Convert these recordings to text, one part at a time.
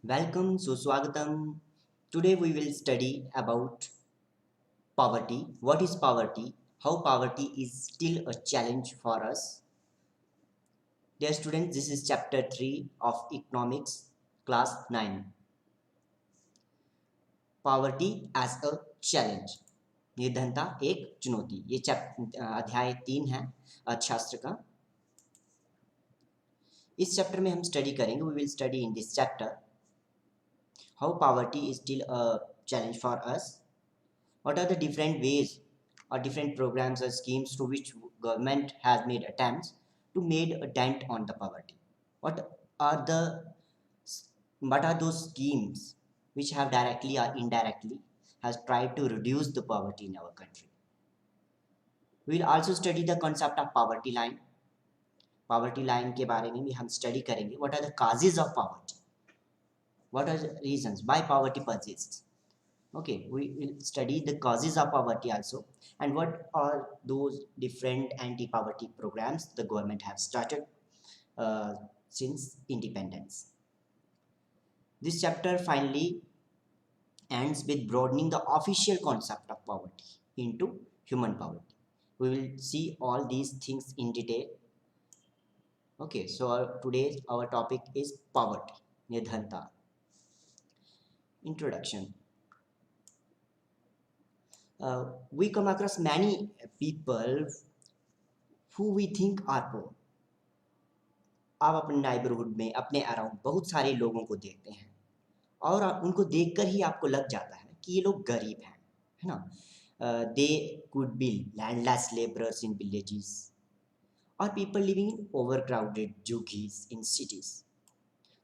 Welcome, Suswagatam. Today we will study about poverty. What is poverty? How poverty is still a challenge for us. Dear students, this is chapter 3 of economics, class 9. Poverty as a challenge. निर्धनता एक चुनौती. ये अध्याय 3 है अर्थशास्त्र का. इस chapter में हम स्टडी करेंगे. We will study in this chapter how poverty is still a challenge for us. What are the different ways or different programs or schemes to which government has made attempts to make a dent on the poverty? What are the what are those schemes which have directly or indirectly has tried to reduce the poverty in our country? We will also study the concept of poverty line. Poverty line के बारे में भी हम study करेंगे. What are the causes of poverty? What are the reasons why poverty persists? Okay, we will study the causes of poverty also, and what are those different anti-poverty programs the government have started since independence. This chapter finally ends with broadening the official concept of poverty into human poverty. We will see all these things in detail. Okay, so today our topic is poverty, nidhanta. Introduction. We come across many people who we think are poor. आप अपने neighbourhood में अपने around बहुत सारे लोगों को देखते हैं और उनको देखकर ही आपको लग जाता है कि ये लोग गरीब हैं, है ना. They could be landless labourers in villages और people living in overcrowded jhuggis in cities.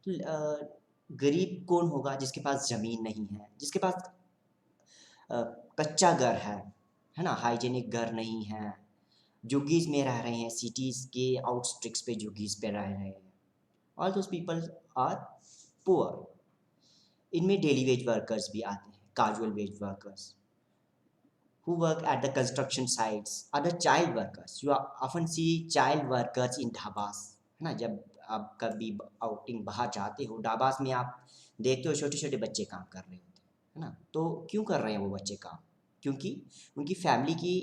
तो गरीब कौन होगा? जिसके पास ज़मीन नहीं है, जिसके पास कच्चा घर है ना, हाइजेनिक घर नहीं है, झुग्गीज में रह रहे हैं, सिटीज़ के आउटस्ट्रिक्स पे झुग्गीज पे रह रहे हैं. All those people are poor. इनमें डेली वेज वर्कर्स भी आते हैं, casual wage workers who work at the construction sites, other child workers. You often see child workers in dhabas, है ना. जब आप कभी आउटिंग बाहर जाते हो, ढाबास में आप देखते हो छोटे छोटे बच्चे काम कर रहे होते हैं, है ना. तो क्यों कर रहे हैं वो बच्चे काम? क्योंकि उनकी फैमिली की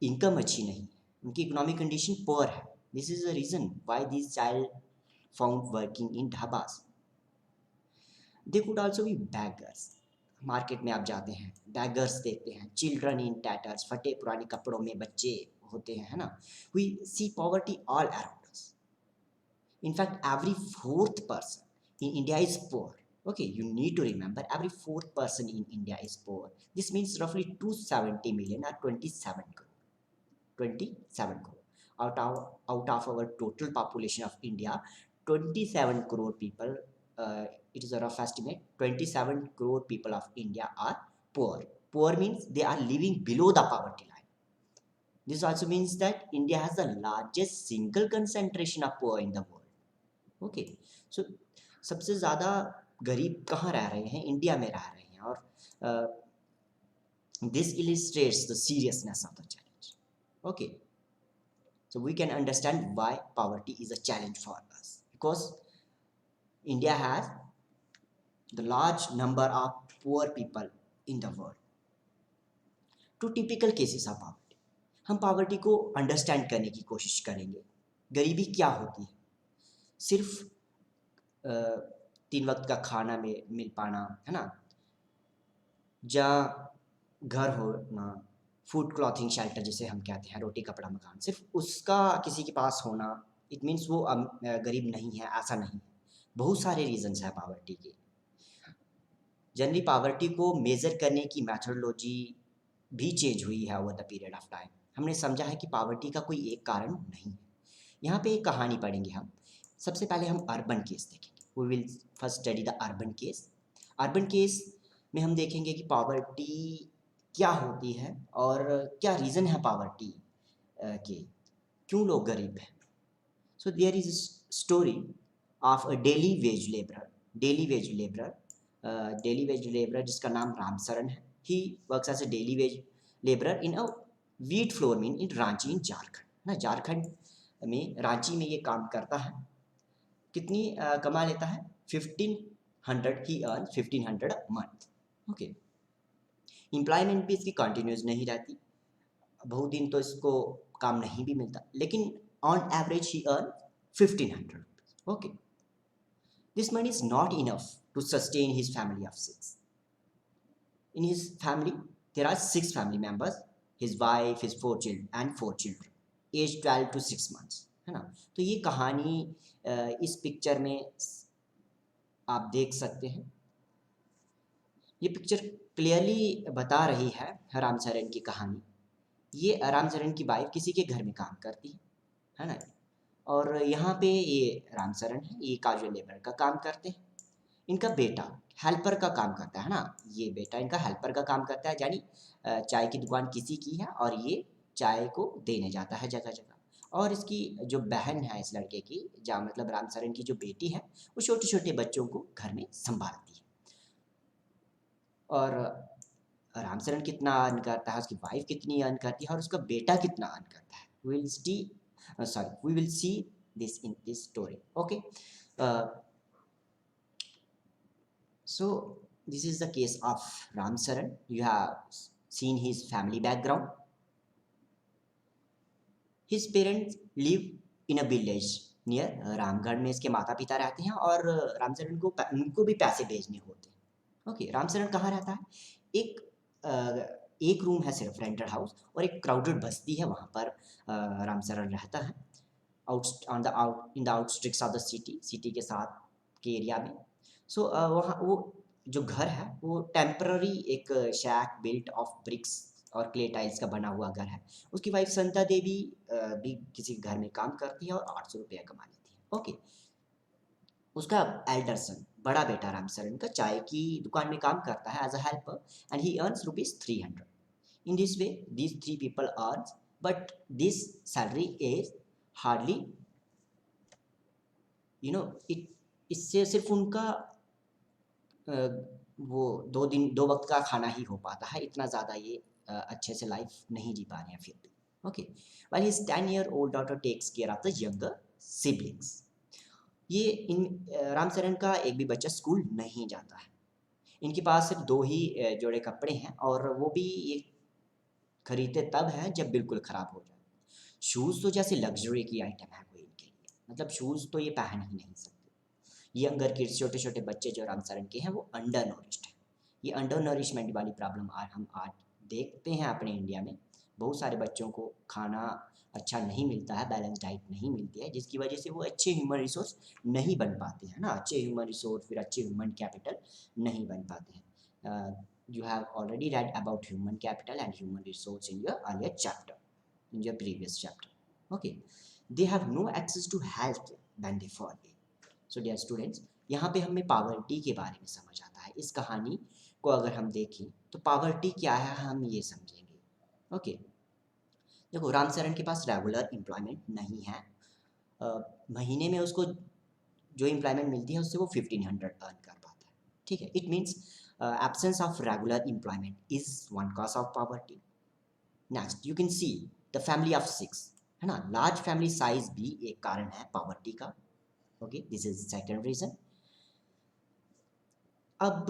इनकम अच्छी नहीं है, उनकी इकोनॉमिक कंडीशन पुअर है. This is the reason why this child found working in dhabas. They could also be beggars. Market में आप जाते हैं, बैगर्स देखते हैं, चिल्ड्रन इन टैटर्स, फटे पुराने कपड़ों में बच्चे होते हैं, है ना. We see poverty all around us. In fact every fourth person in India is poor. Okay, you need to remember every fourth person in India is poor. This means roughly 270 million or 27 crore. 27 crore. Out of our total population of India, 27 crore people, it is a rough estimate, 27 crore people of India are poor. Poor means they are living below the poverty line. This also means that India has the largest single concentration of poor in the world. Okay, so सबसे ज़्यादा गरीब कहाँ रह रहे हैं? India में रह रहे हैं. और this illustrates the seriousness of the challenge. Okay, so we can understand why poverty is a challenge for us, because India has the large number of poor people in the world. Two typical cases of poverty. हम poverty को understand करने की कोशिश करेंगे. गरीबी क्या होती है? सिर्फ 3 वक्त का खाना में मिल पाना, है ना, जहाँ घर होना, फूड क्लॉथिंग शेल्टर जिसे हम कहते हैं, रोटी कपड़ा मकान, सिर्फ उसका किसी के पास होना, इट मीन्स वो गरीब नहीं है, ऐसा नहीं है. बहुत सारे रीजंस हैं पावर्टी के. जनरली पावर्टी को मेज़र करने की मैथडोलॉजी भी चेंज हुई है over the period of time. हमने समझा है कि पावर्टी का कोई एक कारण नहीं है. यहाँ पे एक कहानी पढ़ेंगे हम. सबसे पहले हम अर्बन केस देखेंगे. We will first study the urban case. Urban case में हम देखेंगे कि पावर्टी क्या होती है और क्या रीज़न है पावर्टी के, क्यों लोग गरीब हैं. So there is story of a daily wage labourer जिसका नाम रामसरन है. He works as a daily wage labourer in a wheat flour mill in Ranchi in Jharkhand. ना, झारखंड में रांची में ये काम करता है. कितनी कमा लेता है? 15 100, he earns 1500 a month. Okay, employment भी इसकी कंटिन्यूस नहीं रहती, बहुत दिन तो इसको काम नहीं भी मिलता, लेकिन ऑन एवरेज ही earn 1500. Okay, this money is not enough to sustain his family of 6. In his family, there are 6 family members, his wife, his 4 children and 4 children, aged 12 to 6 months, है ना. तो ये कहानी इस पिक्चर में आप देख सकते हैं. ये पिक्चर क्लियरली बता रही है रामचरण की कहानी. ये रामचरण की वाइफ किसी के घर में काम करती है ना. और यहाँ पे ये रामचरण है, ये काजुअल लेबर का काम करते हैं. इनका बेटा हेल्पर का काम करता है ना. ये बेटा इनका हेल्पर का काम करता है, यानी चाय की दुकान किसी की है और ये चाय को देने जाता है जगह जगह. और इसकी जो बहन है इस लड़के की, जहाँ मतलब रामचरण की जो बेटी है, वो छोटे छोटे बच्चों को घर में संभालती है. और रामचरण कितना अर्न करता है, उसकी वाइफ कितनी अर्न करती है और उसका बेटा कितना अर्न करता है, we will see this in this story. Okay, so this is the case of Ramcharan. You have seen his family background. His parents live in a village near Ramgarh में इसके माता पिता रहते हैं और रामचरण को उनको भी पैसे भेजने होते हैं. ओके, रामचरण कहाँ रहता है? एक रूम है सिर्फ, रेंटेड हाउस, और एक क्राउडेड बस्ती है, वहाँ पर रामचरण रहता है. In the outskirts of the city के साथ के एरिया में. सो वहाँ वो जो घर है वो टेम्पररी एक शैक बिल्ट ऑफ ब्रिक्स और क्ले टाइल्स का बना हुआ घर है. उसकी वाइफ संता देवी भी किसी घर में काम करती है और 800 रुपया कमा लेती है. ओके, उसका एल्डर सन, बड़ा बेटा रामचरण का, चाय की दुकान में काम करता है as a helper and he earns ₹300. In this way these 3 people earns, but this salary is hardly, it इससे सिर्फ उनका वो 2 वक्त का खाना ही हो पाता है. इतना ज़्यादा ये अच्छे से लाइफ नहीं जी पा रहे हैं फिर भी. Okay, while his 10-year-old daughter takes care of the younger siblings. ये रामचरण का एक भी बच्चा स्कूल नहीं जाता है. इनके पास सिर्फ 2 ही जोड़े कपड़े हैं और वो भी ये खरीदते तब हैं जब बिल्कुल ख़राब हो जाए. शूज़ तो जैसे लग्जरी की आइटम है कोई इनके लिए, मतलब शूज़ तो ये पहन ही नहीं सकते. यंगर किड्स, छोटे छोटे बच्चे जो रामचरण के हैं, वो अंडर नरिश्ड हैं. ये अंडर नरिशमेंट वाली प्रॉब्लम हम आज देखते हैं अपने इंडिया में. बहुत सारे बच्चों को खाना अच्छा नहीं मिलता है, बैलेंस डाइट नहीं मिलती है, जिसकी वजह से वो अच्छे ह्यूमन रिसोर्स नहीं बन पाते हैं ना. अच्छे ह्यूमन रिसोर्स, फिर अच्छे ह्यूमन कैपिटल नहीं बन पाते हैं. You have already read about human capital and human resource in your earlier chapter, in your previous chapter. Okay, they have no access to health when they fall ill. So dear students, यहाँ पे हमें poverty के बारे में समझ आता है. इस कहानी को अगर हम देखें तो पावर्टी क्या है हम ये समझेंगे. ओके, देखो, रामचरण के पास रेगुलर एम्प्लॉयमेंट नहीं है. महीने में उसको जो एम्प्लॉयमेंट मिलती है उससे वो 1500 अर्न कर पाता है. ठीक है, it means absence of regular employment is one cause of poverty. Next, you can see the family of 6, है ना. large family size भी एक कारण है poverty का. okay, this is second reason. अब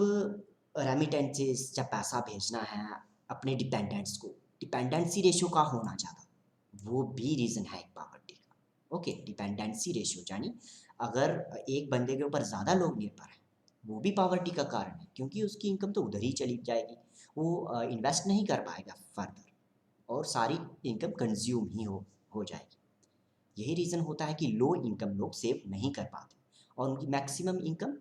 रेमिटेंसेस, जब पैसा भेजना है अपने डिपेंडेंट्स को, डिपेंडेंसी रेशियो का होना ज़्यादा, वो भी रीज़न है एक पावर्टी का. ओके, डिपेंडेंसी रेशियो यानी अगर एक बंदे के ऊपर ज़्यादा लोग निर्भर हैं, वो भी पावर्टी का कारण है, क्योंकि उसकी इनकम तो उधर ही चली जाएगी. वो इन्वेस्ट नहीं कर पाएगा फर्दर और सारी इनकम कंज्यूम ही हो जाएगी. यही रीज़न होता है कि लो इनकम लोग सेव नहीं कर पाते और उनकी मैक्सिमम इनकम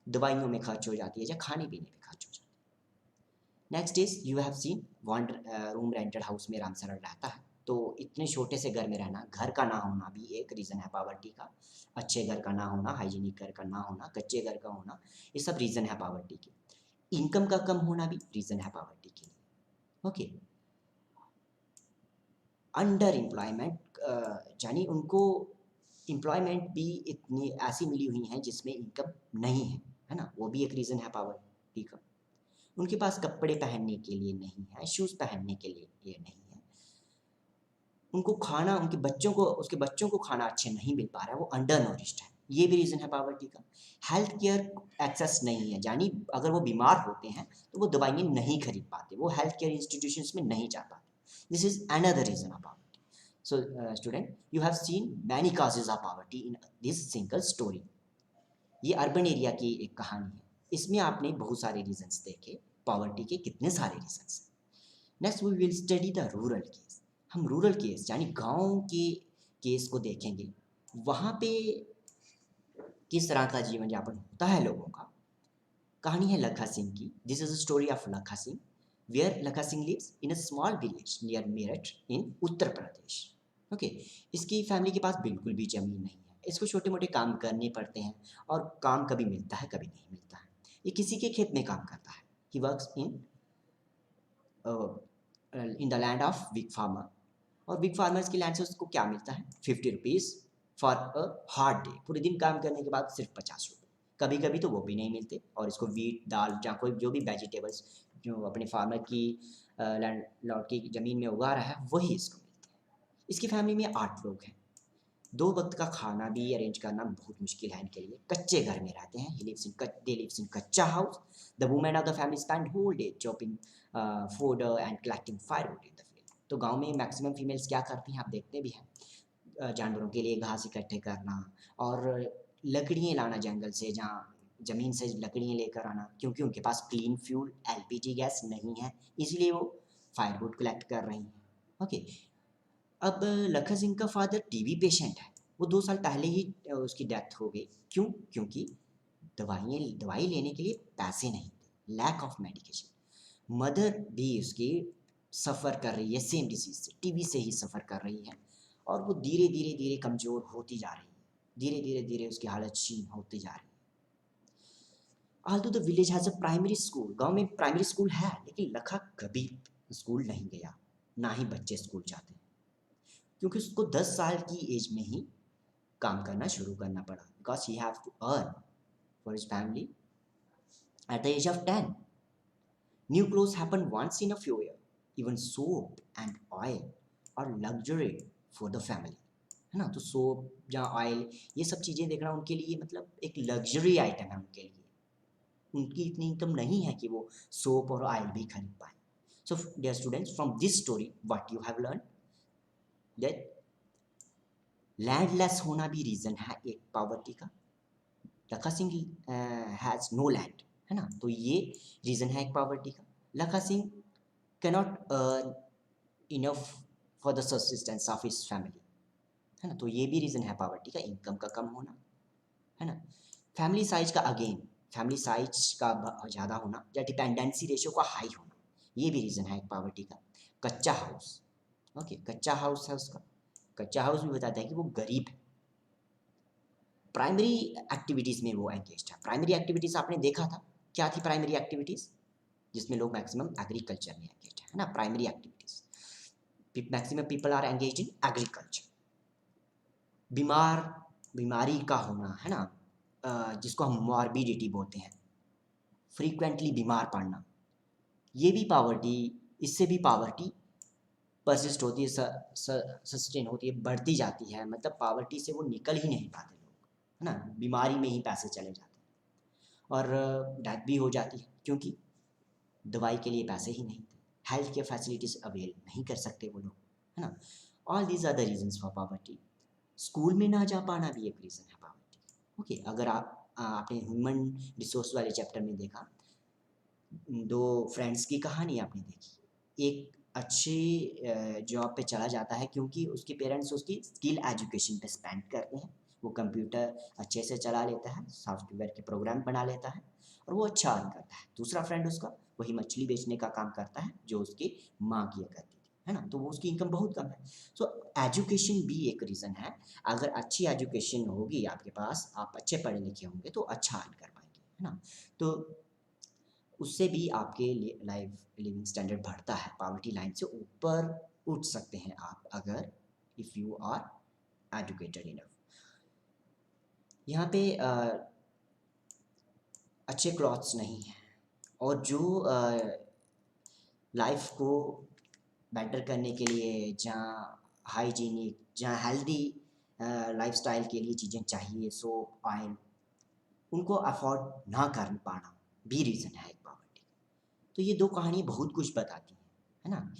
दवाइयों में खर्च हो जाती है या खाने पीने में खर्च हो जाती है. Next is, you have seen one room rented house में रामचरण रहता है. तो इतने छोटे से घर में रहना, घर का ना होना भी एक रीज़न है पावर्टी का. अच्छे घर का ना होना, हाइजीनिक घर का ना होना, कच्चे घर का होना, ये सब रीज़न है पावर्टी के. इनकम का कम होना भी रीज़न है पावर्टी के लिए. ओके, अंडर एम्प्लॉयमेंट यानी उनको एम्प्लॉयमेंट भी इतनी ऐसी मिली हुई हैं जिसमें इनकम नहीं है ना, वो भी एक रीज़न है पावर्टी का. उनके पास कपड़े पहनने के लिए नहीं है, शूज़ पहनने के लिए ये नहीं है. उनको खाना, उसके बच्चों को खाना अच्छे नहीं मिल पा रहा है, वो अंडर नरिश्ड है. ये भी रीज़न है पॉवर्टी का। हेल्थ केयर एक्सेस नहीं है, यानी अगर वो बीमार होते हैं तो वो दवाइयाँ नहीं खरीद पाते, वो हेल्थ केयर इंस्टीट्यूशंस में नहीं जा पाते। This is another reason of poverty. So student, you have seen many causes of poverty in this single storey. ये अर्बन एरिया की एक कहानी है, इसमें आपने बहुत सारे रीजंस देखे, पॉवर्टी के कितने सारे रीजंस हैं। Next we will study the rural case. हम रूरल केस यानी गांव के केस को देखेंगे, वहाँ पे किस तरह का जीवन यापन होता है लोगों का। कहानी है लखा सिंह की। This is a story of Lakha Singh, where Lakha Singh lives in a small village near Meerut in Uttar Pradesh. Okay, इसकी फैमिली के पास बिल्कुल भी ज़मीन नहीं है, इसको छोटे मोटे काम करने पड़ते हैं और काम कभी मिलता है कभी नहीं मिलता है। ये किसी के खेत में काम करता है। He works in the land of big farmer, और बिग फार्मर्स की लैंड से उसको क्या मिलता है, 50 rupees for a hard day. पूरे दिन काम करने के बाद सिर्फ 50 रुपये, कभी कभी तो वो भी नहीं मिलते, और इसको वीट दाल या कोई जो भी वेजिटेबल्स जो अपने फार्मर की लैंड लॉर्ड की ज़मीन में उगा रहा है वही इसको मिलते हैं। इसकी फैमिली में 8 लोग हैं। 2 वक्त का खाना भी अरेंज करना बहुत मुश्किल है इनके लिए, कच्चे घर में रहते हैं। दे लिव्स इन कच्चा house. The women of the family spend whole day chopping food and collecting firewood in the field. तो गांव में मैक्सिमम फीमेल्स क्या करती हैं आप देखते भी हैं, जानवरों के लिए घास इकट्ठे करना और लकड़ियाँ लाना जंगल से, जहाँ ज़मीन से लकड़ियाँ लेकर आना, क्योंकि उनके पास क्लीन फ्यूल एलपीजी गैस नहीं है, इसलिए वो फायरवुड कलेक्ट कर रही हैं। ओके, अब लखन सिंह का फादर टीबी पेशेंट है। वो 2 साल पहले ही उसकी डेथ हो गई। क्यों? क्योंकि दवाई लेने के लिए पैसे नहीं थे, लैक ऑफ मेडिकेशन। मदर भी उसकी सफ़र कर रही है सेम डिसीज से, टीबी से ही सफ़र कर रही है, और वो धीरे धीरे धीरे कमज़ोर होती जा रही है, धीरे धीरे धीरे उसकी हालत क्षीण होती जा रही है। Aldous the village has a primary school, गांव में प्राइमरी स्कूल है, लेकिन लखा कभी स्कूल नहीं गया, ना ही बच्चे स्कूल जाते हैं, क्योंकि उसको 10 साल की एज में ही काम करना शुरू करना पड़ा, because he have to earn for his family at the age of 10। New clothes happen once in a few year, even soap and oil और लग्जरी फॉर द फैमिली, है ना। तो सोप या ऑयल, ये सब चीज़ें देखना उनके लिए मतलब एक लग्जरी आइटम है उनके लिए। उनकी इतनी इनकम नहीं है कि वो सोप और ऑयल भी खरीद पाए। So dear students, from this story what you have learn that landless होना भी रीज़न है एक पॉवर्टी का। लखा सिंह हैज़ नो लैंड, है ना, तो ये रीज़न है एक पॉवर्टी का। लखा Singh cannot earn enough for the subsistence of his family, है ना, तो ये भी रीज़न है पॉवर्टी का, इनकम का कम होना, है ना। फैमिली साइज का अगेन, फैमिली साइज का ज़्यादा होना या डिपेंडेंसी रेशियो का हाई होना, ये भी रीज़न है एक पॉवर्टी का। कच्चा हाउस, ओके, कच्चा हाउस है उसका, कच्चा हाउस भी बताता है कि वो गरीब है। प्राइमरी एक्टिविटीज़ में वो एंगेज है। प्राइमरी एक्टिविटीज़ आपने देखा था, क्या थी प्राइमरी एक्टिविटीज़, जिसमें लोग मैक्सिमम एग्रीकल्चर में एंगेज है ना। Primary activities, maximum people are engage in agriculture. बीमारी का होना, है ना, जिसको हम मॉर्बिडिटी बोलते हैं, फ्रीक्वेंटली बीमार पड़ना, ये भी पावर्टी, इससे भी पावर्टी परसिस्ट होती है, सस्टेन होती है, बढ़ती जाती है। मतलब पावर्टी से वो निकल ही नहीं पाते लोग, है ना, बीमारी में ही पैसे चले जाते हैं और डेथ भी हो जाती है, क्योंकि दवाई के लिए पैसे ही नहीं थे, हेल्थ केयर फैसिलिटीज़ अवेल नहीं कर सकते वो लोग, है ना। All these are the reasons for poverty. School में ना जा पाना भी एक रीज़न है पावर्टी। ओके, अगर आपने ह्यूमन रिसोर्स वाले चैप्टर में देखा, 2 फ्रेंड्स की कहानी आपने देखी, एक अच्छी जॉब पे चला जाता है क्योंकि उसके पेरेंट्स उसकी स्किल एजुकेशन पे स्पेंड करते हैं, वो कंप्यूटर अच्छे से चला लेता है, सॉफ्टवेयर के प्रोग्राम बना लेता है और वो अच्छा अर्न करता है। दूसरा फ्रेंड उसका वही मछली बेचने का काम करता है जो उसकी माँ किया करती थी, है ना, तो वो उसकी इनकम बहुत कम है। सो एजुकेशन भी एक रीज़न है। अगर अच्छी एजुकेशन होगी आपके पास, आप अच्छे पढ़े लिखे होंगे तो अच्छा अर्न कर पाएंगे, है ना। तो उससे भी आपके लाइफ लिविंग स्टैंडर्ड बढ़ता है, पॉवर्टी लाइन से ऊपर उठ सकते हैं आप अगर if you are educated enough. यहाँ पे अच्छे क्लॉथ्स नहीं हैं, और जो लाइफ को बेटर करने के लिए, जहाँ हाइजीनिक, जहाँ हेल्दी लाइफस्टाइल के लिए चीज़ें चाहिए, सोप, ऑयल, उनको अफोर्ड ना कर पाना भी रीज़न है एक पॉवर्टी। तो ये दो कहानी बहुत कुछ बताती हैं, है ना।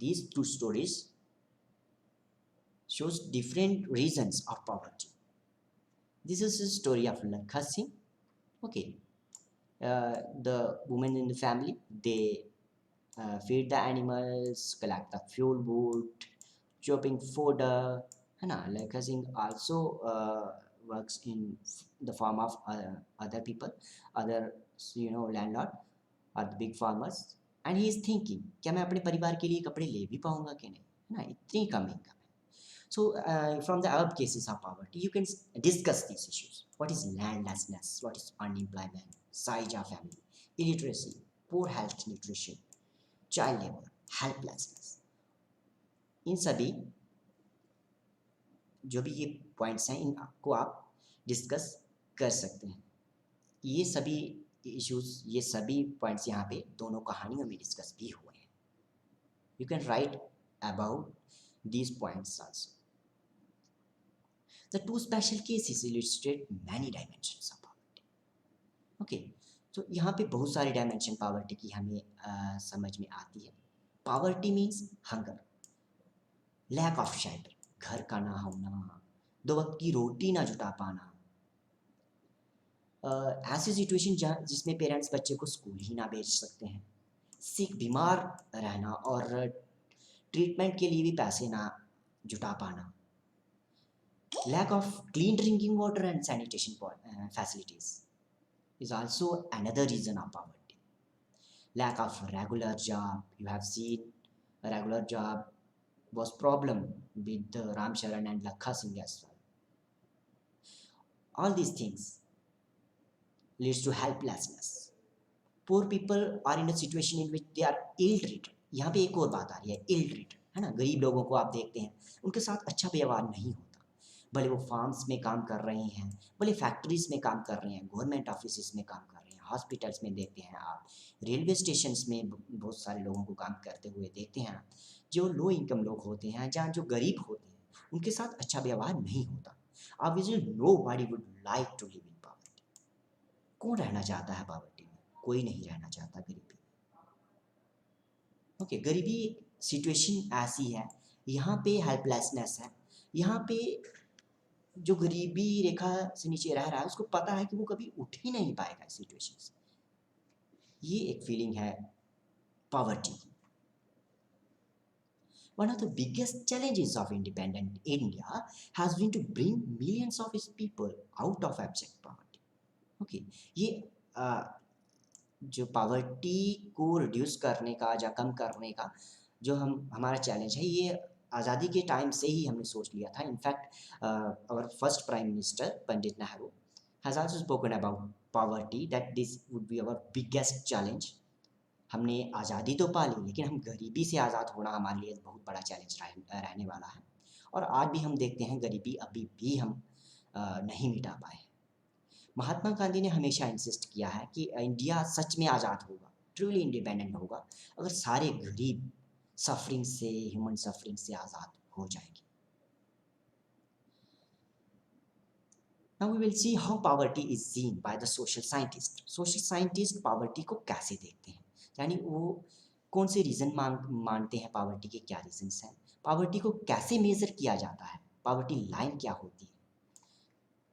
These two stories shows different reasons of poverty. This is a story of Lakha Singh. Okay, the women in the family, they feed the animals, collect the fuel wood, chopping fodder. है ना, Lakha Singh also works in the farm of other people, other landlord or the big farmers, and he is thinking क्या मैं अपने परिवार के लिए कपड़े ले भी पाऊंगा कि नहीं, है ना, इतनी कम इनकम है। So, from the above cases of poverty, you can discuss these issues. What is landlessness? What is unemployment? Size of family, illiteracy, poor health, nutrition, child labor, helplessness. इन सभी जो भी ये पॉइंट्स हैं, इनको आप डिस्कस कर सकते हैं। ये सभी इश्यूज, ये सभी पॉइंट्स यहाँ पे दोनों कहानियों में डिस्कस भी हुए हैं। You can write about these points also. The two special cases illustrate many dimensions of poverty. Okay, तो यहाँ पे बहुत सारी डायमेंशन पॉवर्टी की हमें समझ में आती है। Poverty means hunger, lack of shelter, घर का ना होना, दो वक्त की रोटी ना जुटा पाना, ऐसी सिचुएशन जिसमें पेरेंट्स बच्चे को स्कूल ही ना भेज सकते हैं, सिक, बीमार रहना और ट्रीटमेंट के लिए भी पैसे ना जुटा पाना, lack of clean drinking water and sanitation facilities is also another reason of poverty. Lack of regular job, you have seen a regular job was problem with Ram Charan and Lakha Singh as well. All these things leads to helplessness. Poor people are in a situation in which they are ill treated. यहाँ पे एक और बात आ रही है, ill treated, है ना। गरीब लोगों को आप देखते हैं, उनके साथ अच्छा व्यवहार नहीं होता, भले वो फार्म्स में काम कर रहे हैं, भले फैक्ट्रीज में काम कर रहे हैं, गवर्नमेंट ऑफिस में काम कर रहे हैं, हॉस्पिटल्स में देखते हैं आप, रेलवे स्टेशन में बहुत सारे लोगों को काम करते हुए देखते हैं आप। जो लो इनकम लोग होते हैं, जहाँ जो गरीब होते हैं, उनके साथ अच्छा व्यवहार नहीं होता। Obviously nobody would like to live in poverty. कौन रहना चाहता है पॉवर्टी में? कोई नहीं रहना चाहता गरीबी। ओके, गरीबी सिचुएशन ऐसी है, यहाँ पे हेल्पलेसनेस है, यहाँ पे जो गरीबी रेखा से नीचे रह रहा है उसको पता है कि वो कभी उठ ही नहीं पाएगा इस सिचुएशन से। ये एक फीलिंग है पॉवर्टी की। One of the biggest challenges of independent India has been to bring millions of its people out of abject poverty. Okay, ये जो पॉवर्टी को रिड्यूस करने का या कम करने का जो हमारा चैलेंज है, ये आज़ादी के टाइम से ही हमने सोच लिया था। In fact our first prime minister Pandit Nehru has also spoken about poverty that this would be our biggest challenge. हमने आज़ादी तो पा ली, लेकिन हम गरीबी से आज़ाद होना हमारे लिए बहुत बड़ा चैलेंज रहने वाला है। और आज भी हम देखते हैं गरीबी अभी भी हम नहीं मिटा पाए। महात्मा गांधी ने हमेशा इंसिस्ट किया है कि इंडिया सच में आज़ाद होगा, ट्रूली इंडिपेंडेंट होगा, अगर सारे गरीब सफरिंग से, ह्यूमन सफरिंग से आज़ाद हो जाएंगे। Now we will see how poverty is seen by the social scientist. Social scientist poverty को कैसे देखते हैं, यानी वो कौन से रीज़न मानते हैं पावर्टी के, क्या रीजंस हैं, पावर्टी को कैसे मेज़र किया जाता है, पावर्टी लाइन क्या होती है,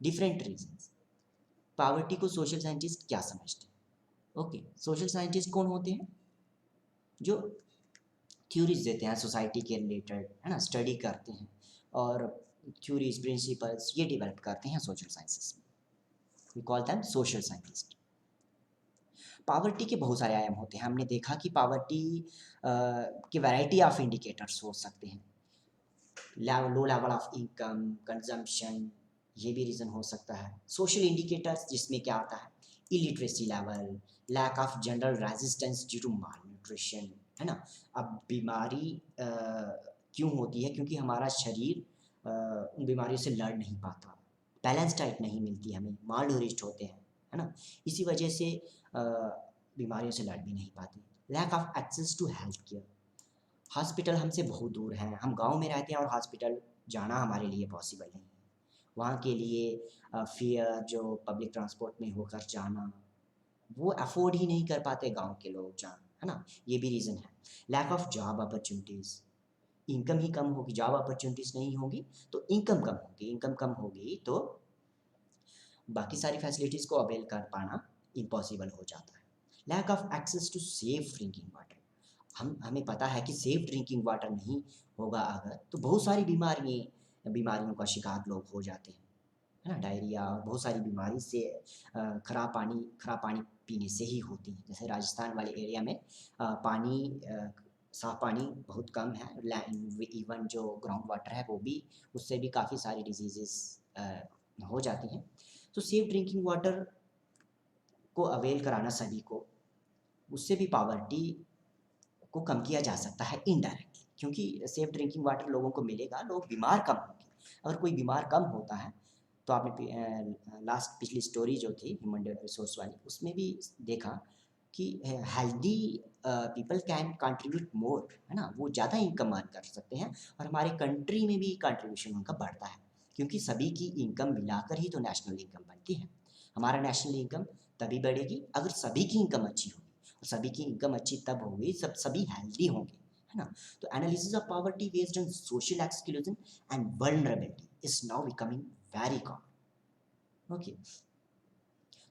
डिफरेंट रीजंस। पावर्टी को सोशल साइंटिस्ट क्या समझते हैं? ओके, सोशल साइंटिस्ट कौन होते हैं? जो थ्योरीज देते हैं सोसाइटी के रिलेटेड, है ना, स्टडी करते हैं और थ्योरीज, प्रिंसिपल्स ये डेवलप करते हैं सोशल साइंसेस में। We call them social scientist. Poverty के बहुत सारे आयाम होते हैं। हमने देखा कि पावर्टी की वैरायटी ऑफ इंडिकेटर्स हो सकते हैं। Low level of income, consumption, ये भी रीज़न हो सकता है। सोशल इंडिकेटर्स जिसमें क्या आता है, illiteracy level, lack of general resistance due to malnutrition, है ना। अब बीमारी क्यों होती है? क्योंकि हमारा शरीर उन बीमारियों से लड़ नहीं पाता, बैलेंस डाइट नहीं मिलती हमें, माल नूरिश्ड होते हैं, है ना। इसी वजह से बीमारियों से लड़ भी नहीं पाते। Lack of access to health care, hospital हमसे बहुत दूर हैं, हम गांव में रहते हैं और हॉस्पिटल जाना हमारे लिए पॉसिबल नहीं है। वहाँ के लिए फेयर जो पब्लिक ट्रांसपोर्ट में होकर जाना, वो अफोर्ड ही नहीं कर पाते गाँव के लोग जाना, है ना? ये भी रीज़न है। Lack of job opportunities, income ही कम होगी, जॉब अपॉर्चुनिटीज़ नहीं होगी तो इनकम कम होगी, इनकम कम होगी तो बाकी सारी फैसिलिटीज़ को अवेल कर पाना इम्पॉसिबल हो जाता है। Lack of access to safe drinking water, हमें पता है कि सेफ ड्रिंकिंग वाटर नहीं होगा अगर, तो बहुत सारी बीमारियों का शिकार लोग हो जाते हैं, है ना? डायरिया और बहुत सारी बीमारी से खराब पानी पीने से ही होती है। जैसे राजस्थान वाले एरिया में साफ़ पानी बहुत कम है, इवन जो ग्राउंड वाटर है वो भी, उससे भी काफ़ी सारी डिजीज़ेज़ हो जाती हैं। तो सेफ ड्रिंकिंग वाटर को अवेल कराना सभी को, उससे भी पॉवर्टी को कम किया जा सकता है इनडायरेक्टली, क्योंकि सेफ ड्रिंकिंग वाटर लोगों को मिलेगा, लोग बीमार कम होंगे। अगर कोई बीमार कम होता है तो आपने लास्ट पिछली स्टोरी जो थी ह्यूमन रिसोर्स वाली, उसमें भी देखा कि हेल्दी पीपल कैन कंट्रीब्यूट मोर, है ना? वो ज़्यादा इनकम अर्न कर सकते हैं और हमारे कंट्री में भी कंट्रीब्यूशन उनका बढ़ता है, क्योंकि सभी की इनकम मिलाकर ही तो नेशनल इनकम बनती है। हमारा नेशनल इनकम तभी बढ़ेगी अगर सभी की इनकम अच्छी होगी, और सभी की इनकम अच्छी तब होगी जब सभी हेल्दी होंगे, है ना? तो analysis of poverty based on social exclusion and vulnerability is now becoming very common. Okay,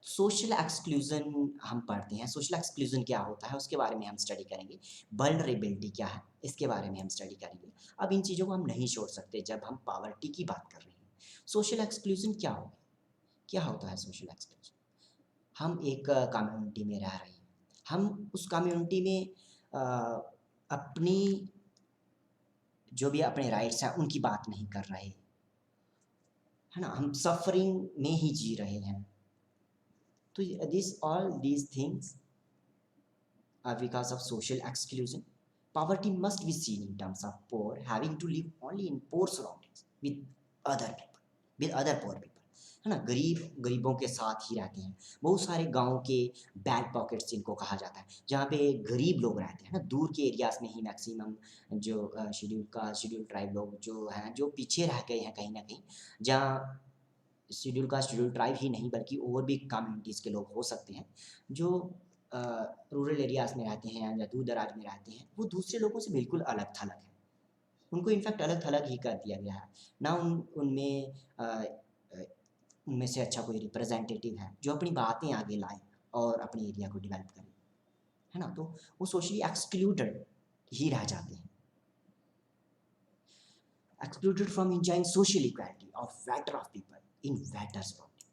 social exclusion हम पढ़ते हैं, सोशल एक्सक्लूजन क्या होता है उसके बारे में हम स्टडी करेंगे। वल्नरेबिलिटी क्या है इसके बारे में हम स्टडी करेंगे। अब इन चीज़ों को हम नहीं छोड़ सकते जब हम पॉवर्टी की बात कर रहे हैं। सोशल एक्सक्लूजन क्या होगा, क्या होता है सोशल एक्सक्लूजन? हम एक कम्युनिटी में रह रहे हैं, हम उस कम्युनिटी में अपनी जो भी अपने राइट्स हैं उनकी बात नहीं कर रहे, है ना? हम सफरिंग में ही जी रहे हैं। तो this all these things are because of social exclusion. Poverty must be seen in terms of poor having to live only in poor surroundings with other people, with other poor people. है ना? गरीबों के साथ ही रहते हैं। बहुत सारे गाँव के बैक पॉकेट्स जिनको कहा जाता है, जहाँ पे गरीब लोग रहते हैं ना, दूर के एरियाज़ में ही मैक्सिमम जो शेड्यूल ट्राइब लोग जो हैं, जो पीछे रह गए हैं कहीं न कहीं, जहाँ शेड्यूल ट्राइब ही नहीं बल्कि और भी कम्युनिटीज़ के लोग हो सकते हैं, जो रूरल एरियाज़ में रहते हैं या दूर दराज में रहते हैं, वो दूसरे लोगों से बिल्कुल अलग थलग है। उनको इनफैक्ट अलग थलग ही कर दिया गया है। ना उनमें उनमें से अच्छा कोई रिप्रेजेंटेटिव है जो अपनी बातें आगे लाए और अपने एरिया को डेवलप करे, है ना? तो वो सोशली एक्सक्लूडेड ही रह जाते हैं, excluded from enjoying social equality of better of people in better society.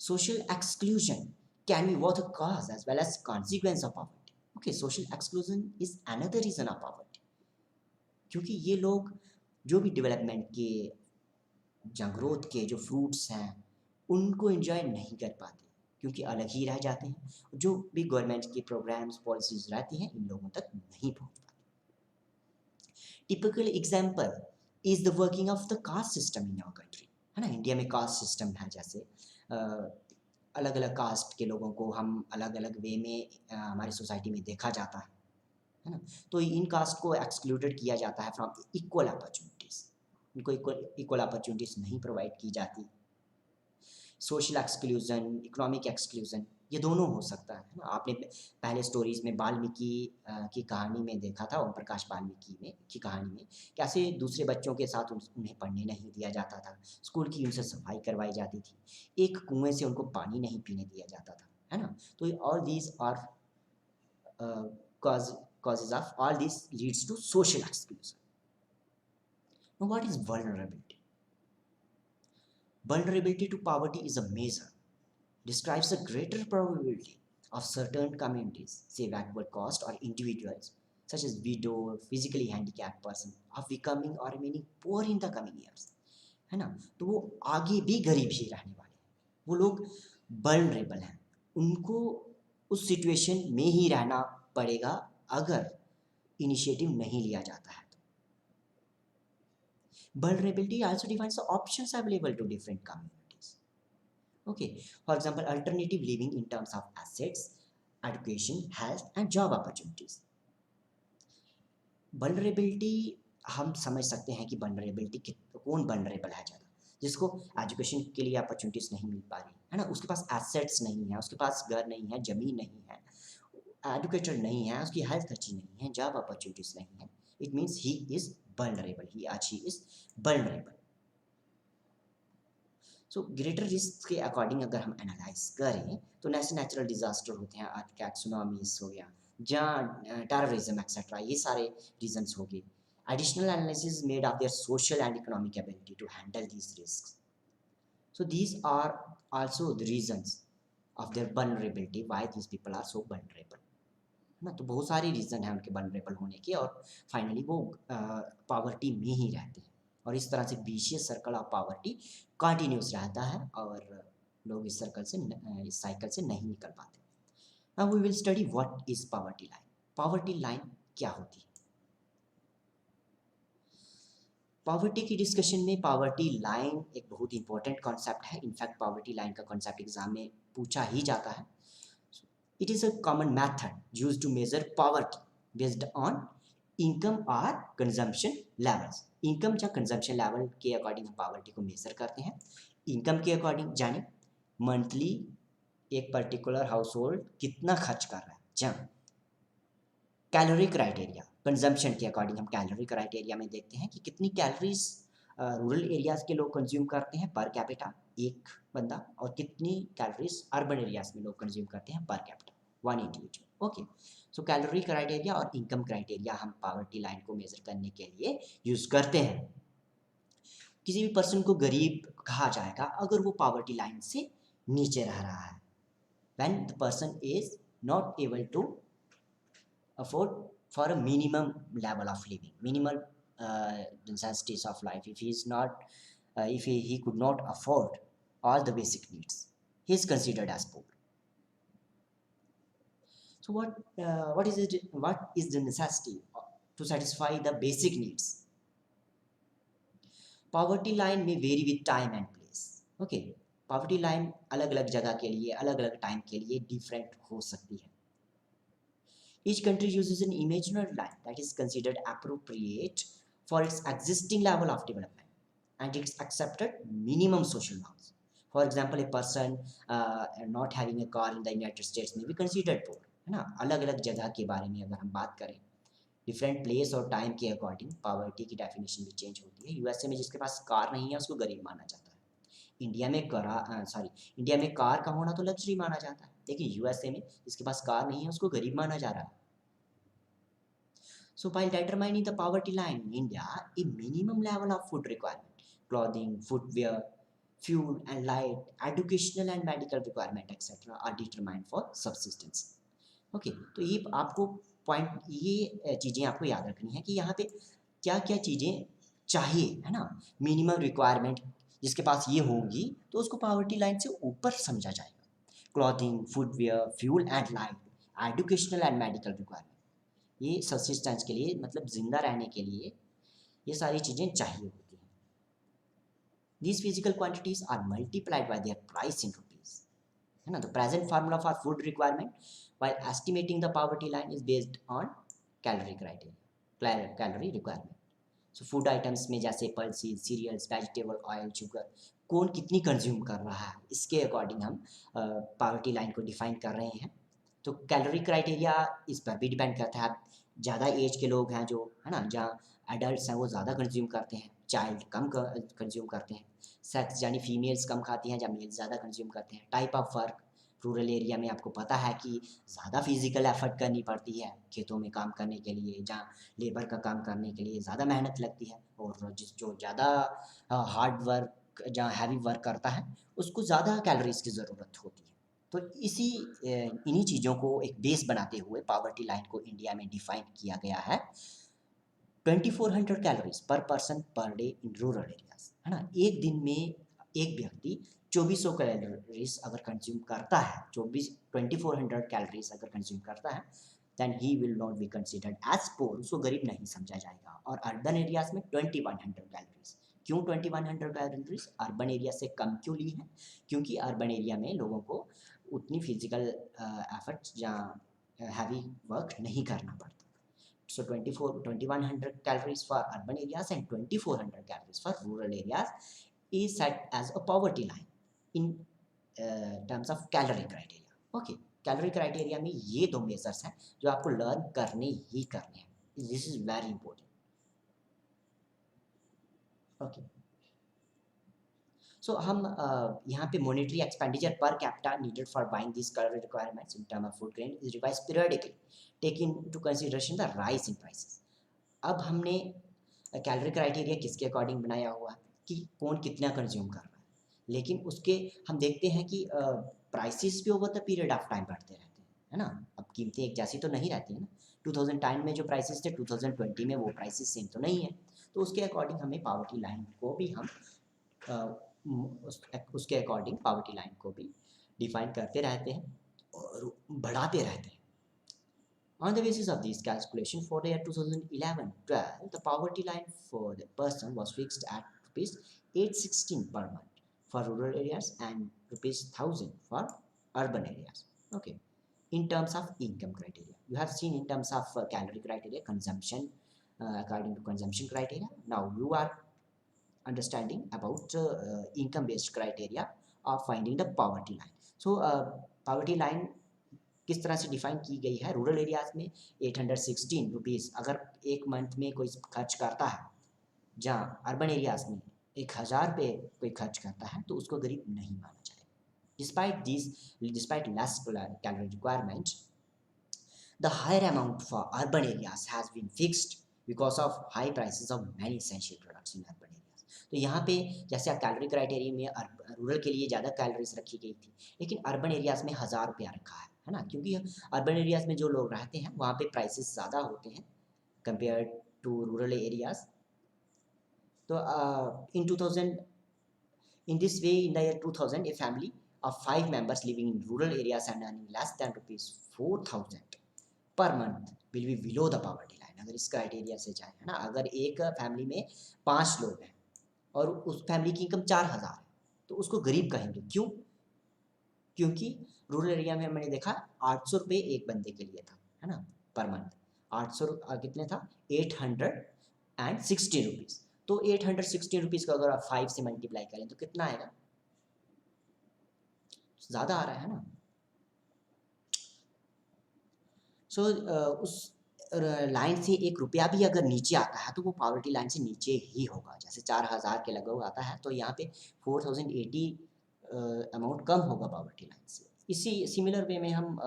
Social exclusion can be both a cause as well as consequence of poverty. Okay, social exclusion is another reason of poverty. क्योंकि ये लोग जो भी development के या growth के जो fruits हैं उनको एंजॉय नहीं कर पाते, क्योंकि अलग ही रह जाते हैं। जो भी गवर्नमेंट की प्रोग्राम्स पॉलिसीज रहती हैं इन लोगों तक नहीं पहुंच पाती। Typical example is the working of the caste system in our country, है ना? इंडिया में कास्ट सिस्टम है, जैसे अलग अलग कास्ट के लोगों को हम अलग अलग वे में हमारी सोसाइटी में देखा जाता है ना? तो इन कास्ट को एक्सक्लूडेड किया जाता है फ्रॉम इक्वल अपॉर्चुनिटीज़, उनको इक्वल अपॉर्चुनिटीज़ नहीं प्रोवाइड की जाती। सोशल एक्सक्लूजन, इकोनॉमिक एक्सक्लूजन, ये दोनों हो सकता है ना? आपने पहले स्टोरीज में वाल्मीकि की कहानी में देखा था, ओम प्रकाश वाल्मीकि में की कहानी में कैसे दूसरे बच्चों के साथ उन्हें पढ़ने नहीं दिया जाता था, स्कूल की उनसे सफाई करवाई जाती थी, एक कुएं से उनको पानी नहीं पीने दिया जाता था, है ना? तो all these are causes of all this leads to social exclusion. Now, what is vulnerability? Vulnerability to poverty is a measure describes a greater probability of certain communities, say backward caste or individuals, such as widow, physically handicapped person, of becoming or remaining poor in the coming years. है ना? तो वो आगे भी गरीब ही रहने वाले हैं, वो लोग वल्नरेबल हैं, उनको उस सिचुएशन में ही रहना पड़ेगा अगर इनिशिएटिव नहीं लिया जाता है। Vulnerability also defines the options available to different communities. Okay, for example, alternative living in terms of assets, education, health, and job opportunities. Vulnerability हम समझ सकते हैं कि वल्नरेबिलिटी कौन वल्नरेबल है ज़्यादा, जिसको एजुकेशन के लिए अपॉर्चुनिटीज़ नहीं मिल पा रही है ना, उसके पास एसेट्स नहीं है, उसके पास घर नहीं है, ज़मीन नहीं है, एजुकेटेड नहीं है, उसकी हेल्थ अच्छी नहीं है, जॉब अपॉर्चुनिटीज़ नहीं है, it means he is vulnerable, he आज he is vulnerable. So greater risk के अकॉर्डिंग अगर हम एनालाइज करें तो नेचुरल डिजास्टर होते हैं, अर्थक्वेक, सुनामीज हो गया, जहाँ टेररिज्म एक्सेट्रा, ये सारे रीजंस हो गए। Additional analysis made of their social and economic ability to handle these risk, so these are also the reasons of their vulnerability, why these people are so vulnerable, है ना। तो बहुत सारे reason हैं उनके वल्नरेबल होने के, और फाइनली वो पावर्टी में ही रहते हैं, और इस तरह से vicious circle of poverty continuous रहता है, और लोग इस सर्कल से इस साइकिल से नहीं निकल पाते। Now we will study what is poverty line. Poverty line क्या होती है? पावर्टी की डिस्कशन में पावर्टी लाइन एक बहुत इंपॉर्टेंट कॉन्सेप्ट है। इनफैक्ट पावर्टी लाइन का कॉन्सेप्ट एग्जाम में पूछा ही जाता है। It is a common method used to measure poverty based on income or consumption levels. Income या कंजम्पशन लेवल के अकॉर्डिंग हम पावर्टी को मेजर करते हैं। इनकम के अकॉर्डिंग जाने मंथली एक पर्टिकुलर हाउस होल्ड कितना खर्च कर रहा है, जहाँ कैलोरी क्राइटेरिया कंजम्पशन के अकॉर्डिंग हम कैलोरी क्राइटेरिया में देखते हैं कि कितनी कैलोरीज रूरल एरियाज के लोग कंज्यूम करते हैं पर कैपिटा, एक बंदा, और कितनी कैलोरीज अर्बन एरियाज में लोग कंज्यूम करते हैं per capita, one individual. Okay, so calorie criteria और इनकम क्राइटेरिया हम पावर्टी लाइन को मेजर करने के लिए यूज करते हैं। किसी भी पर्सन को गरीब कहा जाएगा अगर वो पावर्टी लाइन से नीचे रह रहा है, when the person is not able to afford for a minimum level of living, minimal necessities of life. If he is not, if he could not afford all the basic needs, he is considered as poor. So what is it? What is the necessity to satisfy the basic needs? Poverty line may vary with time and place. Okay, poverty line अलग अलग जगह के लिए, अलग अलग time के लिए different हो सकती है। Each country uses an imaginary line that is considered appropriate for its existing level of development and its accepted minimum social norms. For example, a person not having a car in the United States may be considered poor, है ना। अलग अलग जगह के बारे में अगर हम बात करें, डिफरेंट प्लेस और टाइम के अकॉर्डिंग पावर्टी की डेफिनेशन भी चेंज होती है। यूएसए में जिसके पास कार नहीं है उसको गरीब माना जाता है। इंडिया में कार का होना तो लग्जरी माना जाता है, लेकिन यूएसए में जिसके पास कार नहीं है उसको गरीब माना जा रहा है। So while determining the poverty line in India, a minimum level of food requirement, clothing, footwear, fuel and light, educational and medical requirement etc. are determined for subsistence. Okay, तो ये आपको पॉइंट, ये चीज़ें आपको याद रखनी है कि यहाँ पे क्या क्या चीज़ें चाहिए, है ना। मिनिमम रिक्वायरमेंट जिसके पास ये होगी तो उसको पावर्टी लाइन से ऊपर समझा जाएगा। Clothing, footwear, fuel and light, educational and medical requirement, ये सब्सिस्टेंस के लिए, मतलब जिंदा रहने के लिए ये सारी चीज़ें चाहिए होती हैं। These physical quantities are multiplied by their price in rupees, है ना। The present formula for food requirement while estimating the poverty line is based on calorie criteria, calorie requirement. So food items में जैसे pulses, cereals, vegetable oil, sugar, कौन कितनी consume कर रहा है, इसके अकॉर्डिंग हम पावर्टी लाइन को डिफाइन कर रहे हैं। तो कैलोरी क्राइटेरिया इस पर भी डिपेंड करता है। ज़्यादा एज के लोग हैं जो, है ना, जहाँ एडल्ट्स हैं वो ज़्यादा कंज्यूम करते हैं, चाइल्ड कम कंज्यूम करते हैं। सेक्स यानी फीमेल्स कम खाती हैं जब मेल्स ज़्यादा कंज्यूम करते हैं। Type of work, rural area में आपको पता है कि ज़्यादा फिजिकल एफर्ट करनी पड़ती है खेतों में काम करने के लिए, जहाँ लेबर का काम करने के लिए ज़्यादा मेहनत लगती है, और जो ज़्यादा हार्ड वर्क, जहाँ हैवी वर्क करता है उसको ज़्यादा कैलोरीज की ज़रूरत होती है। तो इन्हीं चीज़ों को एक बेस बनाते हुए पावर्टी लाइन को इंडिया में डिफाइन किया गया है। 2400 कैलोरीज पर person per day in rural areas, है ना। एक दिन में एक व्यक्ति 2400 कैलोरीज अगर कंज्यूम करता है, 2400 कैलोरीज अगर कंज्यूम करता है, then he will not be considered as poor, उसको गरीब नहीं समझा जाएगा। और अर्बन एरियाज में 2100 कैलोरीज। क्यों 2100 कैलोरीज अर्बन एरिया से कम क्यों ली है? क्योंकि अर्बन एरिया में लोगों को उतनी फिजिकल एफर्ट्स या हैवी वर्क नहीं करना पड़ता। So 2100 calories for urban areas and 2400 calories for rural areas is set as a poverty line in terms of calorie criteria. Okay, calorie criteria में ये दो मेजर्स हैं जो आपको लर्न करने ही करने हैं. This is very important. Okay. So हम यहाँ पे monetary expenditure per capita needed for buying these calorie requirements in terms of food grain is revised periodically, taking into consideration the rise in prices. अब हमने calorie criteria किसके according बनाया हुआ है कि कौन कितना कंज्यूम कर रहा है, लेकिन उसके हम देखते हैं कि प्राइसेस भी over the period of time बढ़ते रहते हैं, है ना. अब कीमतें एक जैसी तो नहीं रहती है ना. 2010 में जो प्राइसेस थे 2020 में वो प्राइसेस सेम तो नहीं है. तो उसके अकॉर्डिंग हमें पावर्टी लाइन को भी हम उसके अकॉर्डिंग पावर्टी लाइन को भी डिफाइन करते रहते हैं और बढ़ाते रहते हैं. On the basis of this calculation for the year 2011-12, the poverty line for the person was fixed at rupees 816 per month for rural areas and rupees 1000 for urban areas. Okay. In terms of income criteria, you have seen in terms of calorie criteria, consumption according to consumption criteria. Now you are understanding about income-based criteria of finding the poverty line. So poverty line किस तरह से define की गई है. Rural areas में 816 rupees अगर एक month में कोई खर्च करता है, जहाँ अर्बन एरियाज में 1000 पे कोई खर्च करता है तो उसको गरीब नहीं माना जाएगा. Despite less calorie requirement, the higher amount for urban areas has been fixed because of high prices of many essential products in urban areas. तो यहाँ पे जैसे कैलोरी क्राइटेरिया में रूरल के लिए ज़्यादा कैलोरीज रखी गई थी, लेकिन अर्बन एरियाज में 1000 रुपया रखा है ना, क्योंकि अर्बन एरियाज में जो लोग रहते हैं वहाँ पे प्राइसेस ज़्यादा होते हैं कंपेयर टू रूरल एरियाज. तो in this way, in the year 2000, a family of 5 members living in rural areas and earning less than rupees 4000 per month will be below the poverty line. अगर इस criteria से जाए, है ना, अगर एक family में 5 लोग हैं और उस फैमिली की इनकम 4000 है तो उसको गरीब कहेंगे. क्यों? क्योंकि रूरल एरिया में मैंने देखा 800 रुपये एक बंदे के लिए था, है ना, पर मंथ. 800 कितने था? 860 रुपीज़. तो 860 रुपीज़ को अगर आप 5 से मल्टीप्लाई करें तो कितना आएगा? ज़्यादा आ रहा है ना. सो उस लाइन से 1 रुपया भी अगर नीचे आता है तो वो पॉवर्टी लाइन से नीचे ही होगा. जैसे 4000 के लगभग आता है तो यहाँ पे 4080 अमाउंट कम होगा पॉवर्टी लाइन से. इसी सिमिलर वे में हम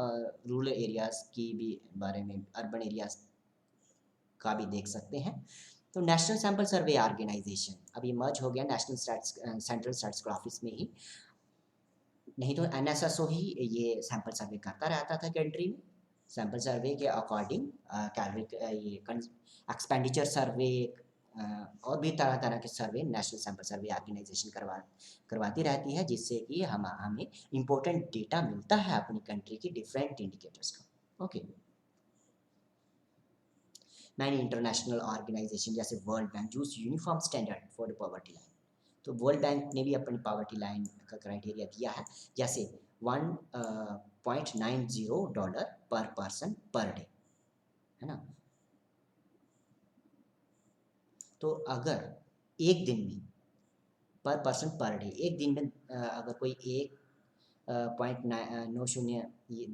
रूरल एरियाज़ की भी बारे में, अर्बन एरियाज़ का भी देख सकते हैं. तो नेशनल सैम्पल सर्वे ऑर्गेनाइजेशन अभी मर्ज हो गया नेशनल सेंट्रल स्टैटिस्टिकल ऑफिस में ही, नहीं तो NSSO ही ये सैम्पल सर्वे करता रहता था कंट्री में. सैम्पल सर्वे के अकॉर्डिंग कैलोरी ये एक्सपेंडिचर सर्वे और भी तरह तरह के सर्वे नेशनल सैम्पल सर्वे ऑर्गेनाइजेशन करवाती रहती है, जिससे कि हमें इम्पोर्टेंट डेटा मिलता है अपनी कंट्री की डिफरेंट इंडिकेटर्स का. ओके. मैनी इंटरनेशनल ऑर्गेनाइजेशन जैसे world bank use uniform standard for the poverty line. तो वर्ल्ड बैंक ने भी अपनी पॉवर्टी लाइन का क्राइटेरिया दिया है, जैसे $1.90 पर पर्सन पर डे, है ना. तो अगर एक दिन में पर पर्सन पर डे एक दिन में अगर कोई 1.90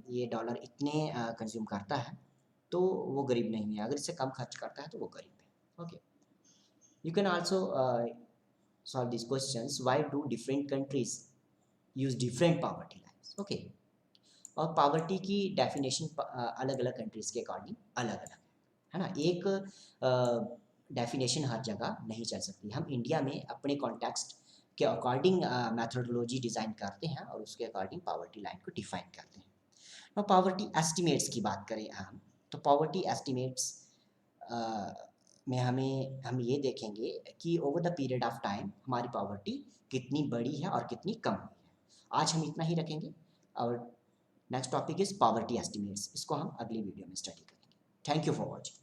ये डॉलर इतने कंज्यूम करता है तो वो गरीब नहीं है. अगर इससे कम खर्च करता है तो वो गरीब है. Okay. You can also solve these questions. Why do different countries use different poverty lines? Okay. और पावर्टी की डेफिनेशन अलग अलग कंट्रीज़ के अकॉर्डिंग अलग अलग है ना. एक डेफिनेशन हर जगह नहीं चल सकती. हम इंडिया में अपने कॉन्टेक्स्ट के अकॉर्डिंग मैथडोलॉजी डिज़ाइन करते हैं और उसके अकॉर्डिंग पावर्टी लाइन को डिफाइन करते हैं. और पावर्टी एस्टिमेट्स की बात करें हम, तो पावर्टी एस्टिमेट्स में हम ये देखेंगे कि over the period of time हमारी पावर्टी कितनी बड़ी है और कितनी कम हुई है. आज हम इतना ही रखेंगे और next topic is poverty estimates. इसको हम अगली वीडियो में स्टडी करेंगे. Thank you for watching.